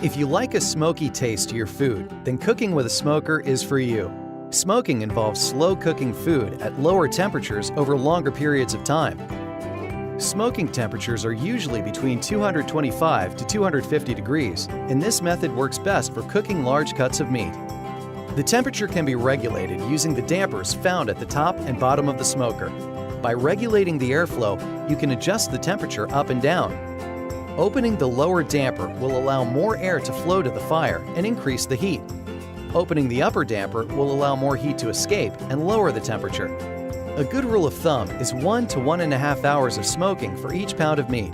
If you like a smoky taste to your food, then cooking with a smoker is for you. Smoking involves slow cooking food at lower temperatures over longer periods of time. Smoking temperatures are usually between 225 to 250 degrees, and this method works best for cooking large cuts of meat. The temperature can be regulated using the dampers found at the top and bottom of the smoker. By regulating the airflow, you can adjust the temperature up and down. Opening the lower damper will allow more air to flow to the fire and increase the heat. Opening the upper damper will allow more heat to escape and lower the temperature. A good rule of thumb is 1 to 1.5 hours of smoking for each pound of meat.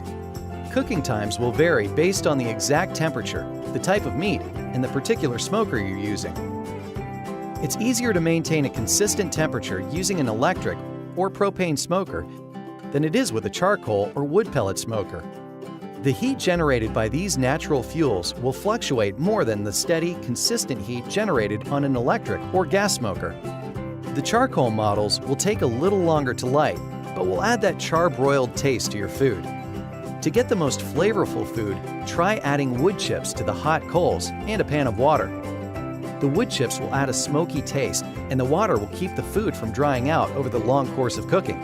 Cooking times will vary based on the exact temperature, the type of meat, and the particular smoker you're using. It's easier to maintain a consistent temperature using an electric or propane smoker than it is with a charcoal or wood pellet smoker. The heat generated by these natural fuels will fluctuate more than the steady, consistent heat generated on an electric or gas smoker. The charcoal models will take a little longer to light, but will add that charbroiled taste to your food. To get the most flavorful food, try adding wood chips to the hot coals and a pan of water. The wood chips will add a smoky taste, and the water will keep the food from drying out over the long course of cooking.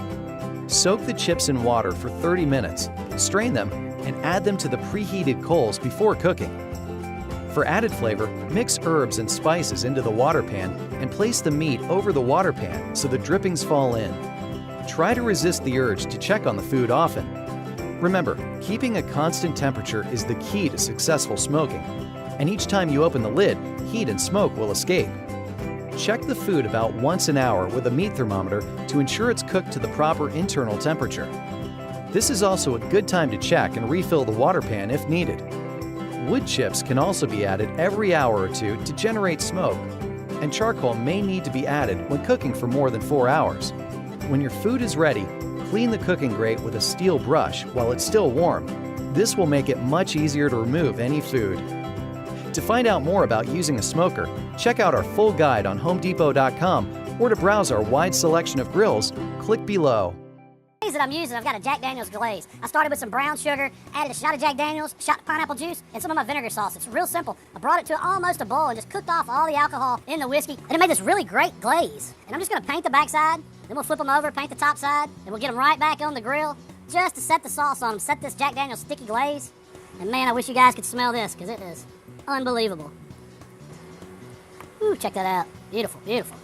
Soak the chips in water for 30 minutes, strain them, and add them to the preheated coals before cooking. For added flavor, mix herbs and spices into the water pan and place the meat over the water pan so the drippings fall in. Try to resist the urge to check on the food often. Remember, keeping a constant temperature is the key to successful smoking, and each time you open the lid, heat and smoke will escape. Check the food about once an hour with a meat thermometer to ensure it's cooked to the proper internal temperature. This is also a good time to check and refill the water pan if needed. Wood chips can also be added every hour or two to generate smoke, and charcoal may need to be added when cooking for more than 4 hours. When your food is ready, clean the cooking grate with a steel brush while it's still warm. This will make it much easier to remove any food. To find out more about using a smoker, check out our full guide on HomeDepot.com, or to browse our wide selection of grills, click below. That I'm using, I've got a Jack Daniel's glaze. I started with some brown sugar, added a shot of Jack Daniel's, a shot of pineapple juice, and some of my vinegar sauce. It's real simple. I brought it to almost a boil and just cooked off all the alcohol in the whiskey, and it made this really great glaze. And I'm just gonna paint the back side, then we'll flip them over, paint the top side, and we'll get them right back on the grill just to set the sauce on them, set this Jack Daniel's sticky glaze. And man, I wish you guys could smell this, because it is unbelievable. Ooh, check that out. Beautiful, beautiful.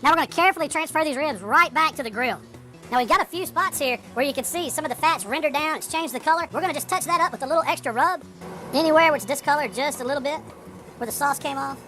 Now we're going to carefully transfer these ribs right back to the grill. Now we've got a few spots here where you can see some of the fat's rendered down, it's changed the color. We're going to just touch that up with a little extra rub. Anywhere where it's discolored just a little bit, where the sauce came off.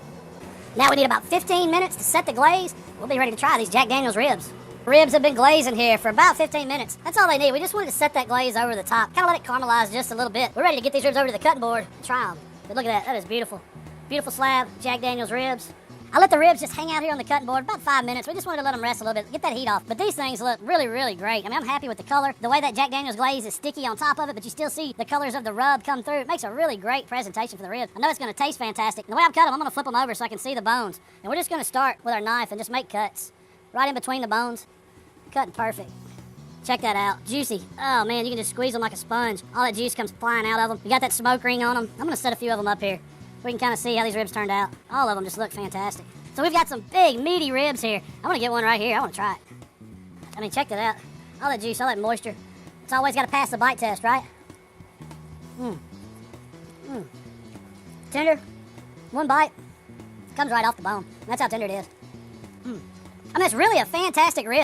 Now we need about 15 minutes to set the glaze. We'll be ready to try these Jack Daniel's ribs. Ribs have been glazing here for about 15 minutes. That's all they need. We just wanted to set that glaze over the top, kind of let it caramelize just a little bit. We're ready to get these ribs over to the cutting board and try them. But look at that, that is beautiful. Beautiful slab, Jack Daniel's ribs. I let the ribs just hang out here on the cutting board about 5 minutes. We just wanted to let them rest a little bit, get that heat off. But these things look really, really great. I mean, I'm happy with the color. The way that Jack Daniel's glaze is sticky on top of it, but you still see the colors of the rub come through. It makes a really great presentation for the ribs. I know it's going to taste fantastic. And the way I'm cutting them, I'm going to flip them over so I can see the bones. And we're just going to start with our knife and just make cuts right in between the bones. Cutting perfect. Check that out. Juicy. Oh, man, you can just squeeze them like a sponge. All that juice comes flying out of them. You got that smoke ring on them. I'm going to set a few of them up here so we can kind of see how these ribs turned out. All of them just look fantastic. So we've got some big, meaty ribs here. I want to get one right here. I want to try it. I mean, check that out. All that juice, all that moisture. It's always got to pass the bite test, right? Tender. One bite. Comes right off the bone. That's how tender it is. I mean, it's really a fantastic rib.